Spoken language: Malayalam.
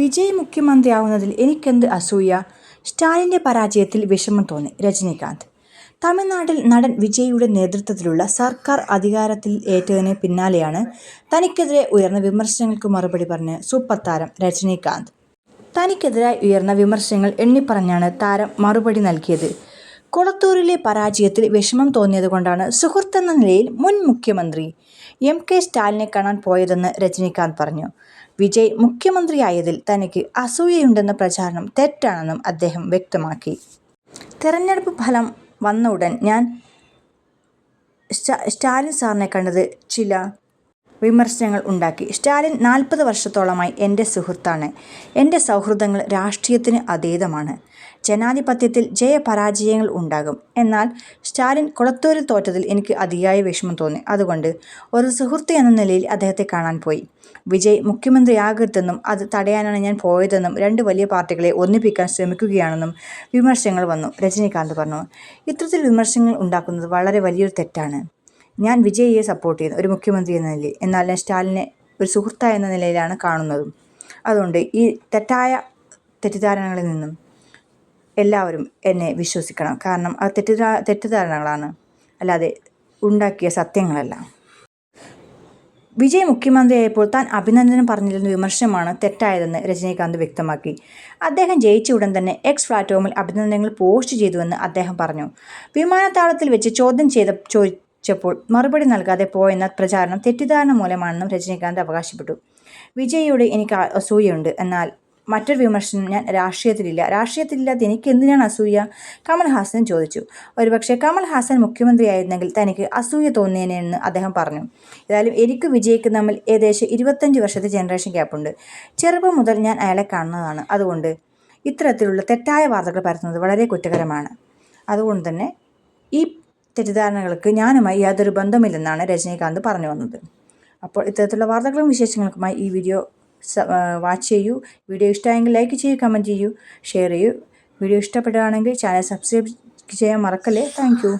വിജയ് മുഖ്യമന്ത്രിയാവുന്നതിൽ എനിക്കെന്ത് അസൂയ? സ്റ്റാലിൻ്റെ പരാജയത്തിൽ വിഷമം തോന്നി രജനീകാന്ത്. തമിഴ്നാട്ടിൽ നടൻ വിജയിയുടെ നേതൃത്വത്തിലുള്ള സർക്കാർ അധികാരത്തിൽ ഏറ്റതിന് പിന്നാലെയാണ് തനിക്കെതിരെ ഉയർന്ന വിമർശനങ്ങൾക്ക് മറുപടി പറഞ്ഞ് സൂപ്പർ താരം രജനീകാന്ത്. തനിക്കെതിരായി ഉയർന്ന വിമർശനങ്ങൾ എണ്ണിപ്പറഞ്ഞാണ് താരം മറുപടി നൽകിയത്. കൊളത്തൂരിലെ പരാജയത്തിൽ വിഷമം തോന്നിയതുകൊണ്ടാണ് സുഹൃത്തെന്ന നിലയിൽ മുൻ മുഖ്യമന്ത്രി എം.കെ. സ്റ്റാലിനെ കാണാൻ പോയതെന്ന് രജനീകാന്ത് പറഞ്ഞു. വിജയ് മുഖ്യമന്ത്രിയായതിൽ തനിക്ക് അസൂയയുണ്ടെന്ന പ്രചാരണം തെറ്റാണെന്നും അദ്ദേഹം വ്യക്തമാക്കി. തെരഞ്ഞെടുപ്പ് ഫലം വന്ന ഉടൻ ഞാൻ സ്റ്റാലിൻ സാറിനെ കണ്ടത് ചില വിമർശനങ്ങൾ ഉണ്ടാക്കി. സ്റ്റാലിൻ 40 വർഷത്തോളമായി എൻ്റെ സുഹൃത്താണ്. എൻ്റെ സൗഹൃദങ്ങൾ രാഷ്ട്രീയത്തിന് അതീതമാണ്. ജനാധിപത്യത്തിൽ ജയപരാജയങ്ങൾ ഉണ്ടാകും. എന്നാൽ സ്റ്റാലിൻ കൊളത്തൂരിൽ തോറ്റതിൽ എനിക്ക് അതിയായ വിഷമം തോന്നി. അതുകൊണ്ട് ഒരു സുഹൃത്ത് എന്ന നിലയിൽ അദ്ദേഹത്തെ കാണാൻ പോയി. വിജയ് മുഖ്യമന്ത്രിയാകരുതെന്നും അത് തടയാനാണ് ഞാൻ പോയതെന്നും 2 വലിയ പാർട്ടികളെ ഒന്നിപ്പിക്കാൻ ശ്രമിക്കുകയാണെന്നും വിമർശനങ്ങൾ വന്നു. രജനീകാന്ത് പറഞ്ഞു, ഇത്തരത്തിൽ വിമർശനങ്ങൾ ഉണ്ടാക്കുന്നത് വളരെ വലിയൊരു തെറ്റാണ്. ഞാൻ വിജയിയെ സപ്പോർട്ട് ചെയ്യുന്നു ഒരു മുഖ്യമന്ത്രി എന്ന നിലയിൽ. എന്നാൽ ഞാൻ സ്റ്റാലിനെ ഒരു സുഹൃത്തായ എന്ന നിലയിലാണ് കാണുന്നതും. അതുകൊണ്ട് ഈ തെറ്റിദ്ധാരണകളിൽ നിന്നും എല്ലാവരും എന്നെ വിശ്വസിക്കണം. കാരണം അത് തെറ്റിദ്ധാരണകളാണ്, അല്ലാതെ ഉണ്ടാക്കിയ സത്യങ്ങളല്ല. വിജയ് മുഖ്യമന്ത്രിയായപ്പോൾ താൻ അഭിനന്ദനം പറഞ്ഞിരുന്ന വിമർശനമാണ് തെറ്റായതെന്ന് രജനീകാന്ത് വ്യക്തമാക്കി. അദ്ദേഹം ജയിച്ച ഉടൻ തന്നെ എക്സ് പ്ലാറ്റ്ഫോമിൽ അഭിനന്ദനങ്ങൾ പോസ്റ്റ് ചെയ്തുവെന്ന് അദ്ദേഹം പറഞ്ഞു. വിമാനത്താവളത്തിൽ വെച്ച് ചോദിച്ചപ്പോൾ മറുപടി നൽകാതെ പോയെന്ന പ്രചാരണം തെറ്റിദ്ധാരണ മൂലമാണെന്നും രജനീകാന്ത് അവകാശപ്പെട്ടു. വിജയിയോട് എനിക്ക് അസൂയയുണ്ട്. എന്നാൽ മറ്റൊരു വിമർശനം, ഞാൻ രാഷ്ട്രീയത്തിലില്ലാത്ത എനിക്ക് എന്തിനാണ് അസൂയ? കമൽഹാസൻ ചോദിച്ചു. ഒരുപക്ഷെ കമൽഹാസൻ മുഖ്യമന്ത്രിയായിരുന്നെങ്കിൽ തനിക്ക് അസൂയ തോന്നിയേനെന്ന് അദ്ദേഹം പറഞ്ഞു. ഏതായാലും എനിക്കും വിജയ്ക്കും തമ്മിൽ ഏകദേശം 25 വർഷത്തെ ജനറേഷൻ ഗ്യാപ്പുണ്ട്. ചെറുപ്പം മുതൽ ഞാൻ അയാളെ കാണുന്നതാണ്. അതുകൊണ്ട് ഇത്തരത്തിലുള്ള തെറ്റായ വാർത്തകൾ പരത്തുന്നത് വളരെ കുറ്റകരമാണ്. അതുകൊണ്ട് തന്നെ ഈ തെറ്റിദ്ധാരണകൾക്ക് ഞാനുമായി യാതൊരു ബന്ധമില്ലെന്നാണ് രജനീകാന്ത് പറഞ്ഞു വന്നത്. അപ്പോൾ ഇത്തരത്തിലുള്ള വാർത്തകളും വിശേഷങ്ങൾക്കുമായി ഈ വീഡിയോ വാച്ച് ചെയ്യൂ. വീഡിയോ ഇഷ്ടമായെങ്കിൽ ലൈക്ക് ചെയ്യൂ, കമൻറ്റ് ചെയ്യൂ, ഷെയർ ചെയ്യൂ. വീഡിയോ ഇഷ്ടപ്പെടുകയാണെങ്കിൽ ചാനൽ സബ്സ്ക്രൈബ് ചെയ്യാൻ മറക്കല്ലേ. Thank you.